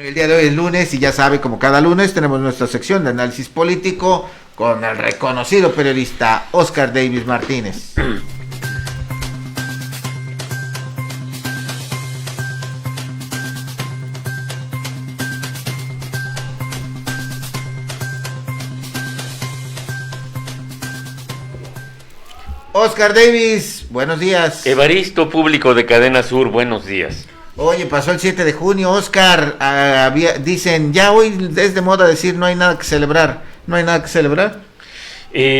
El día de hoy es lunes y ya sabe, como cada lunes tenemos nuestra sección de análisis político con el reconocido periodista Oscar Davis Martínez. Oscar Davis, buenos días. Evaristo, público de Cadena Sur, buenos días. Oye, pasó el 7 de junio, Oscar, dicen, ya hoy es de moda decir no hay nada que celebrar. ¿No hay nada que celebrar?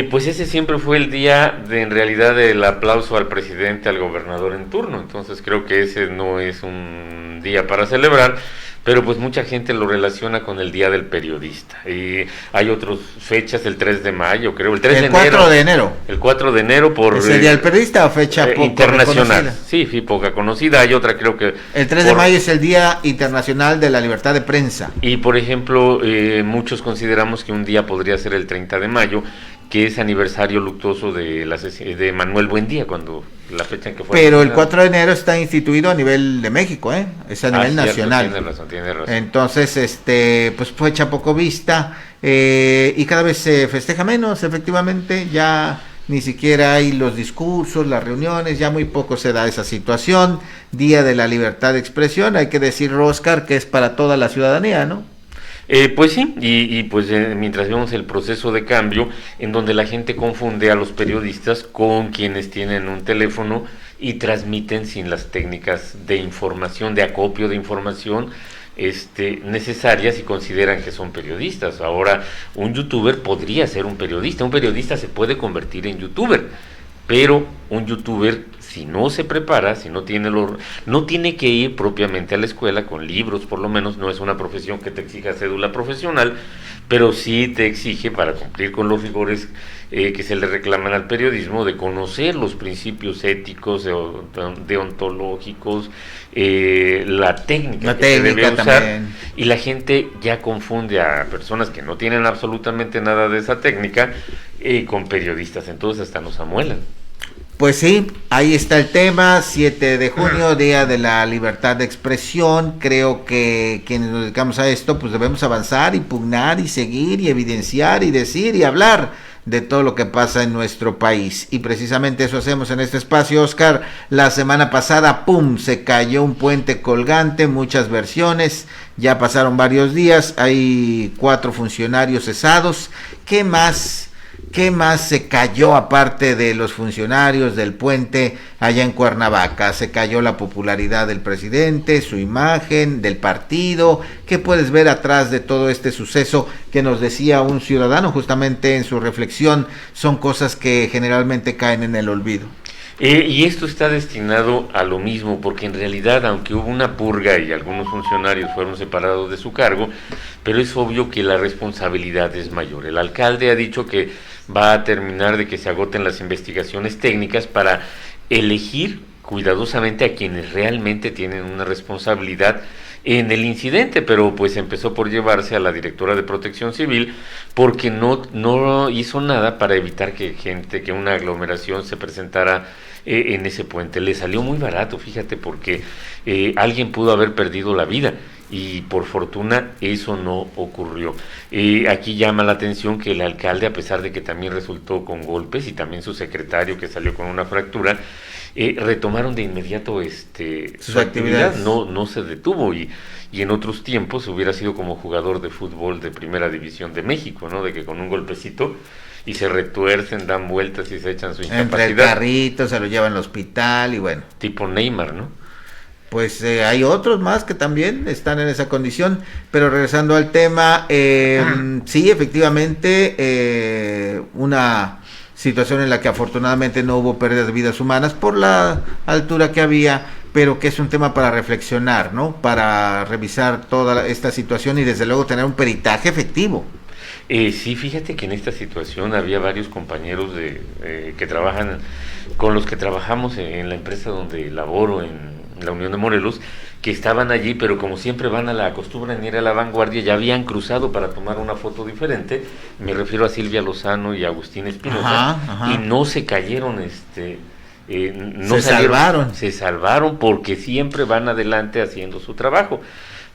Pues ese siempre fue el día en realidad del aplauso al presidente, al gobernador en turno, entonces creo que ese no es un día para celebrar, pero pues mucha gente lo relaciona con el día del periodista. Y hay otras fechas, el 3 de mayo, creo, el 3 de enero. El 4 de enero. El 4 de enero por... ¿Es el día del periodista o fecha poco internacional? Reconocida? Sí, poca conocida. Hay otra, creo que... El 3 de mayo es el Día Internacional de la Libertad de Prensa. Y por ejemplo, muchos consideramos que un día podría ser el 30 de mayo, que es aniversario luctuoso de Manuel Buendía, cuando la fecha en que fue... Pero el 4 de enero está instituido a nivel de México, es a nivel nacional. Tiene razón. Entonces, pues fue fecha poco vista, y cada vez se festeja menos, efectivamente, ya ni siquiera hay los discursos, las reuniones, ya muy poco se da esa situación. Día de la Libertad de Expresión, hay que decir, Oscar, que es para toda la ciudadanía, ¿no? Pues sí, y pues mientras vemos el proceso de cambio en donde la gente confunde a los periodistas con quienes tienen un teléfono y transmiten sin las técnicas de información, de acopio de información necesarias y consideran que son periodistas. Ahora, un youtuber podría ser un periodista se puede convertir en youtuber, pero un youtuber, si no se prepara, si no tiene no tiene que ir propiamente a la escuela con libros, por lo menos no es una profesión que te exija cédula profesional, pero sí te exige, para cumplir con los rigores que se le reclaman al periodismo, de conocer los principios éticos, deontológicos, la técnica que se debe usar, también. Y la gente ya confunde a personas que no tienen absolutamente nada de esa técnica con periodistas, entonces hasta nos amuelan. Pues sí, ahí está el tema, 7 de junio, Día de la Libertad de Expresión. Creo que quienes nos dedicamos a esto, pues debemos avanzar y pugnar y seguir y evidenciar y decir y hablar de todo lo que pasa en nuestro país. Y precisamente eso hacemos en este espacio, Oscar. La semana pasada, ¡pum!, se cayó un puente colgante, muchas versiones, ya pasaron varios días, hay 4 funcionarios cesados. ¿Qué más se cayó aparte de los funcionarios del puente allá en Cuernavaca? Se cayó la popularidad del presidente, su imagen, del partido. ¿Qué puedes ver atrás de todo este suceso que nos decía un ciudadano justamente en su reflexión? Son cosas que generalmente caen en el olvido. Y esto está destinado a lo mismo, porque en realidad, aunque hubo una purga y algunos funcionarios fueron separados de su cargo, pero es obvio que la responsabilidad es mayor. El alcalde ha dicho que va a terminar de que se agoten las investigaciones técnicas para elegir cuidadosamente a quienes realmente tienen una responsabilidad en el incidente, pero pues empezó por llevarse a la directora de Protección Civil porque no hizo nada para evitar que una aglomeración se presentara en ese puente. Le salió muy barato, fíjate, porque alguien pudo haber perdido la vida y por fortuna eso no ocurrió. Aquí llama la atención que el alcalde, a pesar de que también resultó con golpes, y también su secretario que salió con una fractura, retomaron de inmediato su actividad, no se detuvo, y en otros tiempos hubiera sido como jugador de fútbol de Primera División de México, ¿no? De que con un golpecito y se retuercen, dan vueltas y se echan su incapacidad. Entre el carrito, se lo llevan al hospital y bueno. Tipo Neymar, ¿no? Pues hay otros más que también están en esa condición, pero regresando al tema, sí, efectivamente, una situación en la que afortunadamente no hubo pérdidas de vidas humanas por la altura que había, pero que es un tema para reflexionar, ¿no? Para revisar toda esta situación y desde luego tener un peritaje efectivo. Sí, fíjate que en esta situación había varios compañeros que trabajan, con los que trabajamos en la empresa donde laboro, en la Unión de Morelos, que estaban allí, pero como siempre acostumbran ir a la vanguardia, ya habían cruzado para tomar una foto diferente. Me refiero a Silvia Lozano y Agustín Espinosa, y no se cayeron, se salvaron porque siempre van adelante haciendo su trabajo.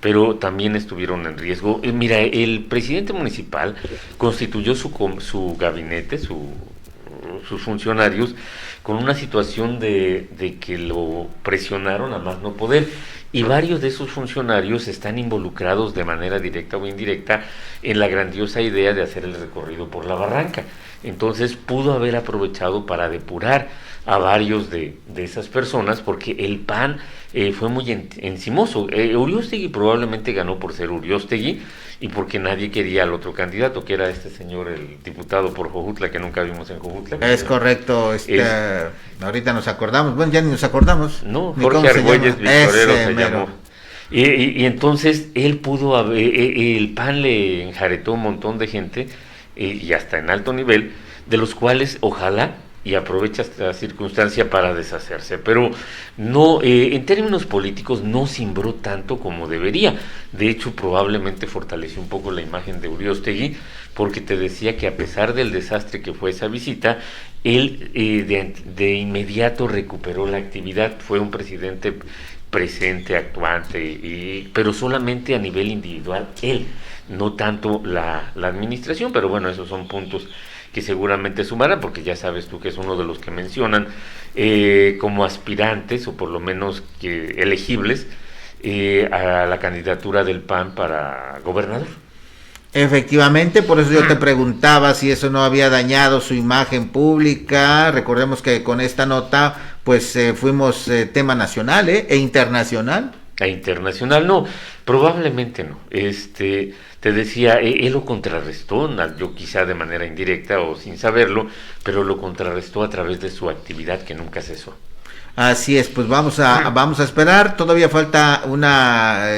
pero también estuvieron en riesgo. Mira, el presidente municipal constituyó su gabinete, sus funcionarios, con una situación de que lo presionaron a más no poder, y varios de esos funcionarios están involucrados de manera directa o indirecta en la grandiosa idea de hacer el recorrido por la barranca. Entonces pudo haber aprovechado para depurar a varios de esas personas, porque el PAN fue muy encimoso. Uriostegui probablemente ganó por ser Uriostegui y porque nadie quería al otro candidato, que era este señor, el diputado por Jojutla, que nunca vimos en Jojutla. Es correcto, ahorita nos acordamos, bueno, ya ni nos acordamos. No, Jorge Argüelles Victorero se llamó. Y entonces él pudo haber, el PAN le enjaretó un montón de gente, y hasta en alto nivel, de los cuales ojalá y aprovecha esta circunstancia para deshacerse, pero no, en términos políticos no cimbró tanto como debería. De hecho, probablemente fortaleció un poco la imagen de Uriostegui, porque te decía que a pesar del desastre que fue esa visita, él de inmediato recuperó la actividad. Fue un presidente presente, actuante, pero solamente a nivel individual él, no tanto la administración. Pero bueno, esos son puntos que seguramente sumarán, porque ya sabes tú que es uno de los que mencionan como aspirantes, o por lo menos que elegibles, a la candidatura del PAN para gobernador. Efectivamente, por eso yo te preguntaba si eso no había dañado su imagen pública. Recordemos que con esta nota pues fuimos tema nacional e internacional. A internacional no, probablemente no. Te decía, él lo contrarrestó, yo quizá de manera indirecta o sin saberlo, pero lo contrarrestó a través de su actividad que nunca cesó. Así es, pues vamos a esperar. Todavía falta una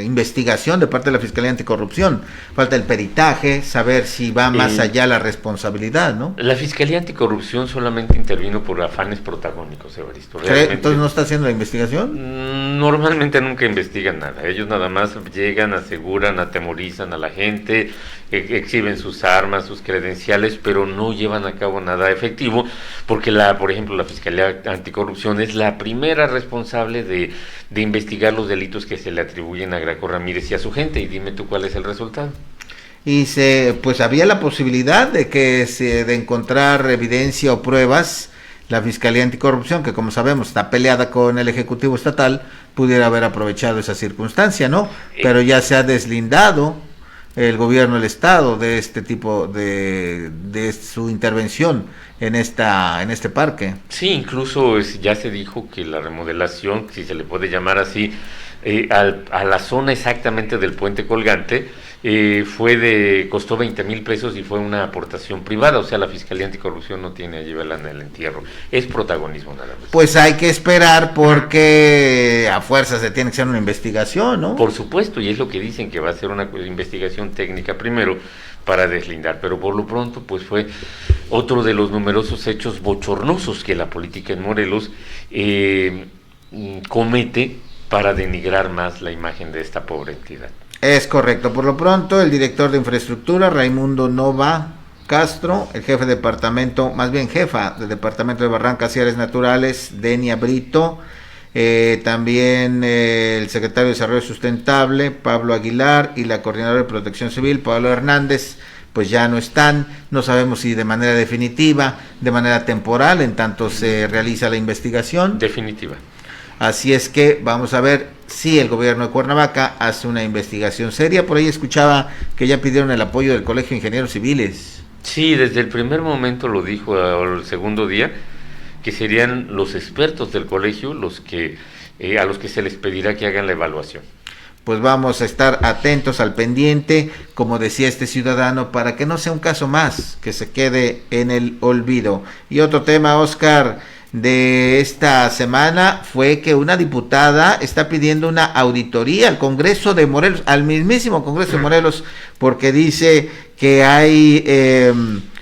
investigación de parte de la Fiscalía Anticorrupción. Falta el peritaje, saber si va más allá la responsabilidad, ¿no? La Fiscalía Anticorrupción solamente intervino por afanes protagónicos, Evaristo. Entonces, ¿no está haciendo la investigación? Normalmente nunca investigan nada. Ellos nada más llegan, aseguran, atemorizan a la gente, exhiben sus armas, sus credenciales, pero no llevan a cabo nada efectivo, porque por ejemplo, la Fiscalía Anticorrupción es la primera responsable de investigar los delitos que se le atribuyen a Graco Ramírez y a su gente, y dime tú cuál es el resultado. Y pues había la posibilidad de encontrar evidencia o pruebas. La Fiscalía Anticorrupción, que como sabemos está peleada con el Ejecutivo Estatal, pudiera haber aprovechado esa circunstancia, ¿no? Pero ya se ha deslindado el gobierno del Estado de este tipo de su intervención en este parque. Sí, incluso ya se dijo que la remodelación, si se le puede llamar así, a la zona exactamente del puente colgante, costó 20,000 pesos y fue una aportación privada. O sea, la Fiscalía Anticorrupción no tiene allí en el entierro, es protagonismo nada más. Pues hay que esperar, porque a fuerza se tiene que hacer una investigación, ¿no? Por supuesto, y es lo que dicen, que va a ser una investigación técnica primero para deslindar, pero por lo pronto pues fue otro de los numerosos hechos bochornosos que la política en Morelos comete para denigrar más la imagen de esta pobre entidad. Es correcto. Por lo pronto, el director de infraestructura, Raimundo Nova Castro, el jefa de departamento de Barrancas y Áreas Naturales, Denia Brito, también el secretario de Desarrollo Sustentable, Pablo Aguilar, y la coordinadora de Protección Civil, Pablo Hernández, pues ya no están. No sabemos si de manera definitiva, de manera temporal, en tanto se realiza la investigación. Definitiva. Así es que vamos a ver si el gobierno de Cuernavaca hace una investigación seria. Por ahí escuchaba que ya pidieron el apoyo del Colegio de Ingenieros Civiles. Sí, desde el primer momento lo dijo, al segundo día, que serían los expertos del colegio a los que se les pedirá que hagan la evaluación. Pues vamos a estar atentos, al pendiente, como decía este ciudadano, para que no sea un caso más que se quede en el olvido. Y otro tema, Oscar, de esta semana fue que una diputada está pidiendo una auditoría al Congreso de Morelos, al mismísimo Congreso de Morelos, porque dice que hay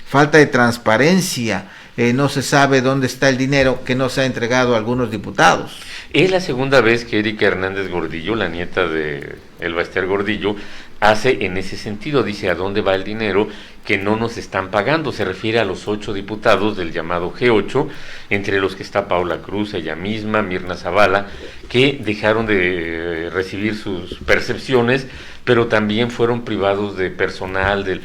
falta de transparencia no se sabe dónde está el dinero que no se ha entregado a algunos diputados. Es la segunda vez que Erika Hernández Gordillo, la nieta de Elba Ester Gordillo, hace en ese sentido, dice a dónde va el dinero que no nos están pagando. Se refiere a los 8 diputados del llamado G8, entre los que está Paula Cruz, ella misma, Mirna Zavala, que dejaron de recibir sus percepciones, pero también fueron privados de personal.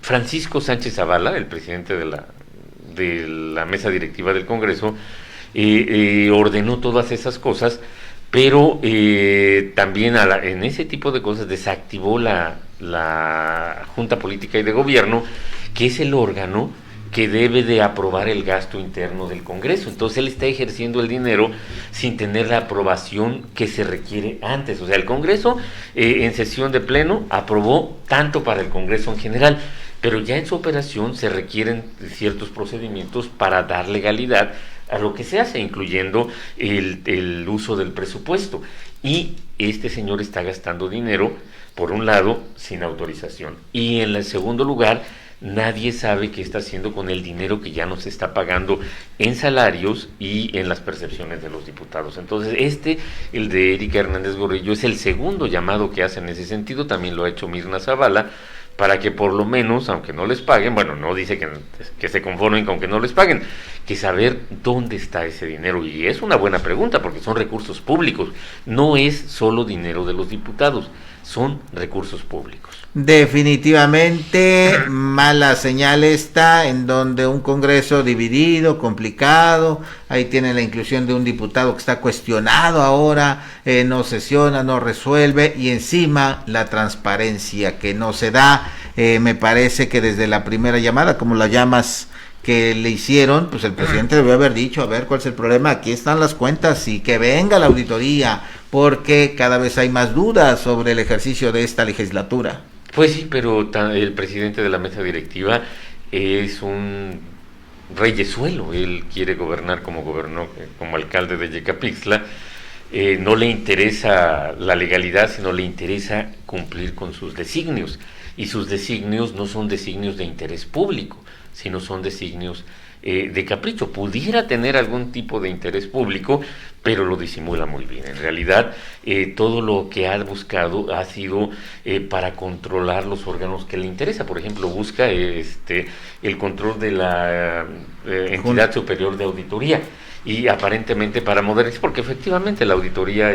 Francisco Sánchez Zavala, el presidente de la mesa directiva del Congreso, ordenó todas esas cosas, pero también en ese tipo de cosas desactivó la Junta Política y de Gobierno, que es el órgano que debe de aprobar el gasto interno del Congreso. Entonces él está ejerciendo el dinero sin tener la aprobación que se requiere antes. O sea, el Congreso en sesión de pleno aprobó tanto para el Congreso en general, pero ya en su operación se requieren ciertos procedimientos para dar legalidad a lo que se hace, incluyendo el uso del presupuesto. Y este señor está gastando dinero, por un lado, sin autorización. Y en el segundo lugar, nadie sabe qué está haciendo con el dinero que ya nos está pagando en salarios y en las percepciones de los diputados. Entonces, el de Erika Hernández Gordillo, es el segundo llamado que hace en ese sentido. También lo ha hecho Mirna Zavala, para que por lo menos, aunque no les paguen, bueno, no dice que se conformen con que no les paguen, que saber dónde está ese dinero. Y es una buena pregunta, porque son recursos públicos, no es solo dinero de los diputados, son recursos públicos. Definitivamente mala señal esta, en donde un Congreso dividido, complicado, ahí tiene la inclusión de un diputado que está cuestionado ahora, no sesiona, no resuelve, y encima la transparencia que no se da. Me parece que desde la primera llamada, como la llamas, que le hicieron, pues el presidente debió haber dicho, a ver, ¿cuál es el problema? Aquí están las cuentas y que venga la auditoría, porque cada vez hay más dudas sobre el ejercicio de esta legislatura. Pues sí, pero el presidente de la mesa directiva es un reyesuelo. Él quiere gobernar como gobernó como alcalde de Yecapixtla. No le interesa la legalidad, sino le interesa cumplir con sus designios. Y sus designios no son designios de interés público, sino son designios de capricho. Pudiera tener algún tipo de interés público, pero lo disimula muy bien. En realidad, todo lo que ha buscado ha sido para controlar los órganos que le interesa. Por ejemplo, busca el control de la entidad superior de auditoría, y aparentemente para modernizar, porque efectivamente la auditoría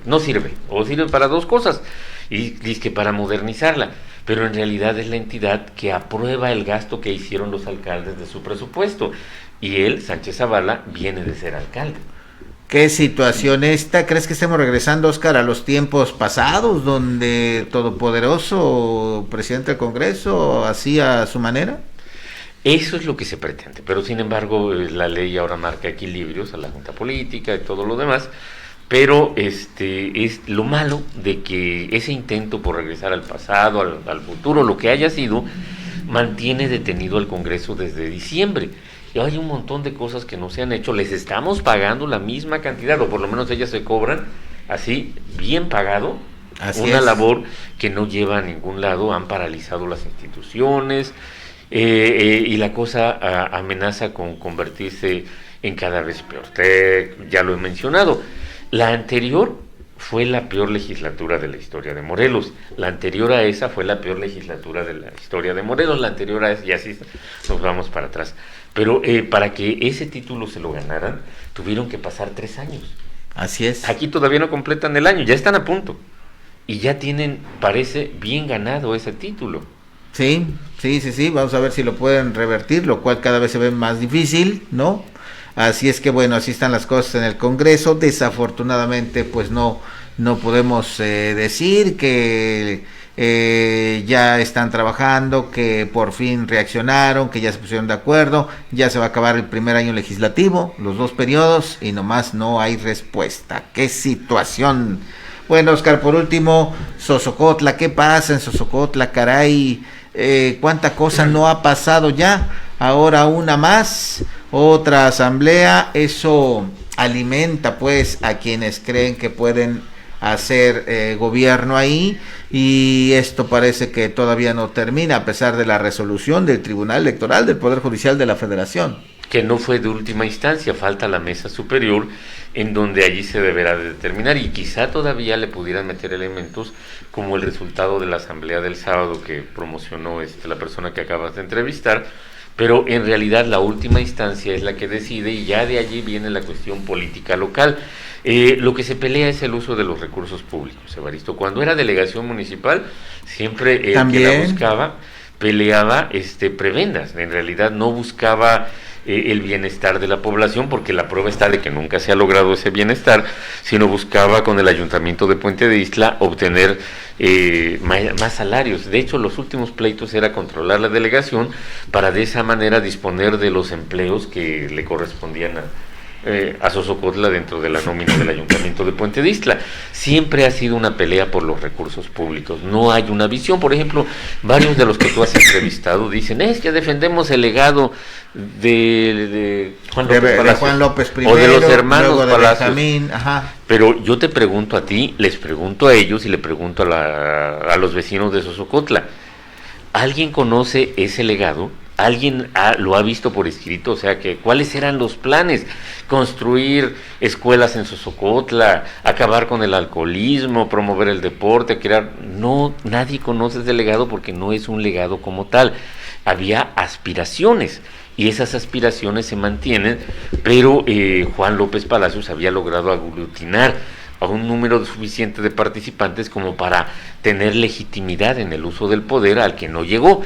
no sirve, o sirve para dos cosas, y dice que para modernizarla, pero en realidad es la entidad que aprueba el gasto que hicieron los alcaldes de su presupuesto, y él, Sánchez Zavala, viene de ser alcalde. ¿Qué situación esta? ¿Crees que estemos regresando, Oscar, a los tiempos pasados, donde todopoderoso presidente del Congreso hacía a su manera? Eso es lo que se pretende, pero sin embargo la ley ahora marca equilibrios a la Junta Política y todo lo demás, pero es lo malo de que ese intento por regresar al pasado, al futuro, lo que haya sido, mantiene detenido al Congreso desde diciembre. Y hay un montón de cosas que no se han hecho, les estamos pagando la misma cantidad, o por lo menos ellas se cobran así, bien pagado, una labor que no lleva a ningún lado. Han paralizado las instituciones, y la cosa amenaza con convertirse en cada vez peor. Ya lo he mencionado, la anterior fue la peor legislatura de la historia de Morelos, la anterior a esa fue la peor legislatura de la historia de Morelos, la anterior a esa, y así nos vamos para atrás. Pero para que ese título se lo ganaran, tuvieron que pasar 3 años. Así es. Aquí todavía no completan el año, ya están a punto, y ya tienen, parece, bien ganado ese título. Sí, vamos a ver si lo pueden revertir, lo cual cada vez se ve más difícil, ¿no? Así es que bueno, así están las cosas en el Congreso. Desafortunadamente, pues no podemos decir que ya están trabajando, que por fin reaccionaron, que ya se pusieron de acuerdo, ya se va a acabar el primer año legislativo, los 2 periodos, y nomás no hay respuesta. ¡Qué situación! Bueno, Oscar, por último, Sosocotla, ¿qué pasa en Sosocotla, caray? ¿Cuánta cosa no ha pasado ya? Ahora una más, otra asamblea. Eso alimenta pues a quienes creen que pueden hacer gobierno ahí, y esto parece que todavía no termina a pesar de la resolución del Tribunal Electoral del Poder Judicial de la Federación. Que no fue de última instancia, falta la mesa superior en donde allí se deberá de determinar, y quizá todavía le pudieran meter elementos como el resultado de la asamblea del sábado que promocionó la persona que acabas de entrevistar, pero en realidad la última instancia es la que decide, y ya de allí viene la cuestión política local. Lo que se pelea es el uso de los recursos públicos, Evaristo. Cuando era delegación municipal, siempre el que la buscaba peleaba prebendas, en realidad no buscaba el bienestar de la población, porque la prueba está de que nunca se ha logrado ese bienestar, sino buscaba con el Ayuntamiento de Puente de Isla obtener más salarios. De hecho, los últimos pleitos era controlar la delegación para de esa manera disponer de los empleos que le correspondían a Sosocotla dentro de la nómina del Ayuntamiento de Puente de Isla. Siempre ha sido una pelea por los recursos públicos, no hay una visión. Por ejemplo, varios de los que tú has entrevistado dicen, es que defendemos el legado de Juan López primero, o de los hermanos luego de Palacios. Benjamín, ajá. Pero yo te pregunto a ti, les pregunto a ellos y le pregunto a los vecinos de Sosocotla, ¿alguien conoce ese legado? ¿Alguien lo ha visto por escrito? O sea, que ¿cuáles eran los planes? Construir escuelas en Sosocotla, acabar con el alcoholismo, promover el deporte, crear... No, nadie conoce ese legado porque no es un legado como tal. Había aspiraciones, y esas aspiraciones se mantienen, pero Juan López Palacios había logrado aglutinar a un número suficiente de participantes como para tener legitimidad en el uso del poder al que no llegó.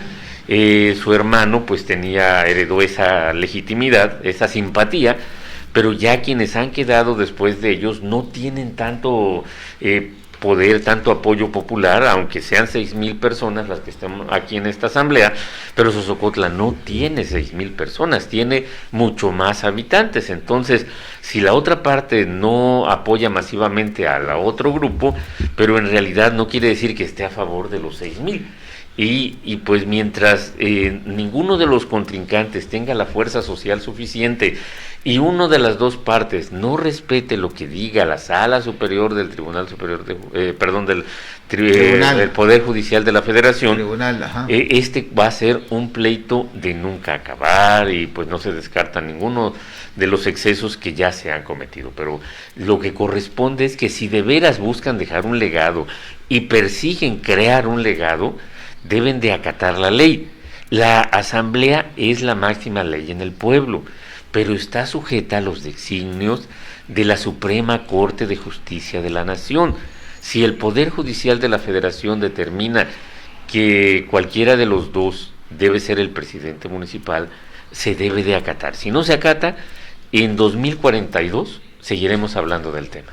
Su hermano pues heredó esa legitimidad, esa simpatía, pero ya quienes han quedado después de ellos no tienen tanto poder, tanto apoyo popular, aunque sean 6,000 personas las que están aquí en esta asamblea, pero Sosocotla no tiene 6,000 personas, tiene mucho más habitantes. Entonces, si la otra parte no apoya masivamente al otro grupo, pero en realidad no quiere decir que esté a favor de los 6,000. Y pues mientras ninguno de los contrincantes tenga la fuerza social suficiente y uno de las dos partes no respete lo que diga la Sala Superior del Tribunal Superior del Poder Judicial de la Federación, va a ser un pleito de nunca acabar, y pues no se descarta ninguno de los excesos que ya se han cometido. Pero lo que corresponde es que si de veras buscan dejar un legado y persiguen crear un legado, deben de acatar la ley. La asamblea es la máxima ley en el pueblo, pero está sujeta a los designios de la Suprema Corte de Justicia de la Nación. Si el Poder Judicial de la Federación determina que cualquiera de los dos debe ser el presidente municipal, se debe de acatar. Si no se acata, en 2042 seguiremos hablando del tema.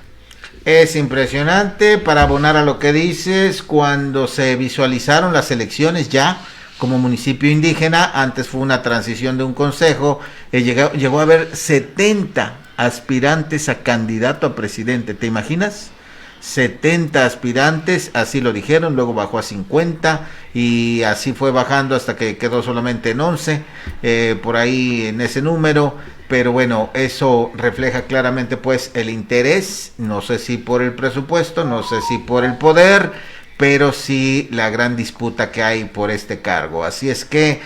Es impresionante, para abonar a lo que dices, cuando se visualizaron las elecciones ya como municipio indígena, antes fue una transición de un consejo, llegó a haber 70 aspirantes a candidato a presidente, ¿te imaginas? 70 aspirantes, así lo dijeron, luego bajó a 50 y así fue bajando hasta que quedó solamente en 11, por ahí en ese número. Pero bueno, eso refleja claramente pues el interés, no sé si por el presupuesto, no sé si por el poder, pero sí la gran disputa que hay por este cargo. Así es que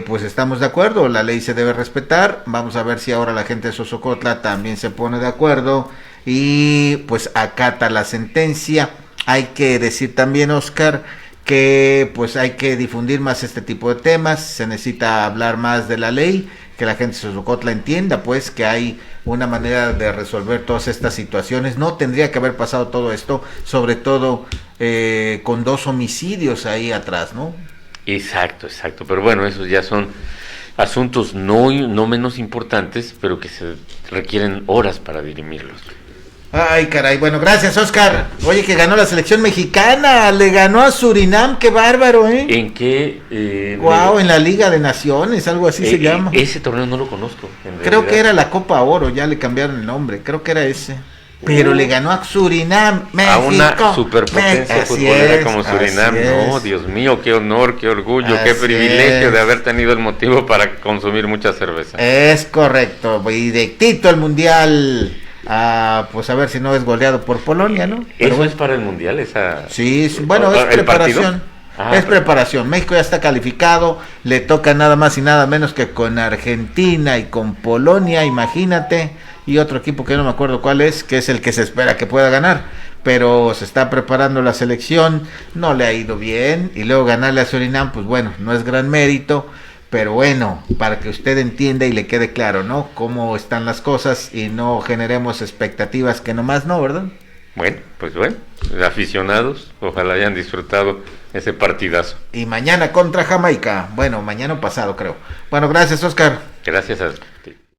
pues estamos de acuerdo, la ley se debe respetar. Vamos a ver si ahora la gente de Sosocotla también se pone de acuerdo y pues acata la sentencia. Hay que decir también, Oscar, que pues hay que difundir más este tipo de temas, se necesita hablar más de la ley, que la gente de Sosocotla entienda pues que hay una manera de resolver todas estas situaciones. No tendría que haber pasado todo esto, sobre todo con 2 homicidios ahí atrás, ¿no? Exacto, pero bueno, esos ya son asuntos no menos importantes, pero que se requieren horas para dirimirlos. Ay, caray, bueno, gracias, Oscar. Oye, que ganó la selección mexicana, le ganó a Surinam, qué bárbaro, ¿eh? ¿En qué? Wow, en la Liga de Naciones, algo así se llama. Ese torneo no lo conozco. Creo que era la Copa Oro, ya le cambiaron el nombre, creo que era ese. Pero le ganó a Surinam, México. A una superpotencia futbolera como Surinam. No, Dios mío, qué honor, qué orgullo, qué privilegio de haber tenido el motivo para consumir mucha cerveza. Es correcto, directito al Mundial. pues a ver si no es goleado por Polonia, ¿no? Pero Eso es para el Mundial, esa... Sí, bueno, es ¿el partido? preparación. Es preparación. México ya está calificado, le toca nada más y nada menos que con Argentina y con Polonia, imagínate, y otro equipo que no me acuerdo cuál es, que es el que se espera que pueda ganar, pero se está preparando la selección, no le ha ido bien, y luego ganarle a Surinam, pues bueno, no es gran mérito, pero bueno, para que usted entienda y le quede claro, ¿no? Cómo están las cosas y no generemos expectativas que nomás no, ¿verdad? Bueno, aficionados, ojalá hayan disfrutado ese partidazo. Y mañana contra Jamaica, bueno, mañana o pasado creo. Bueno, gracias, Oscar. Gracias a ti.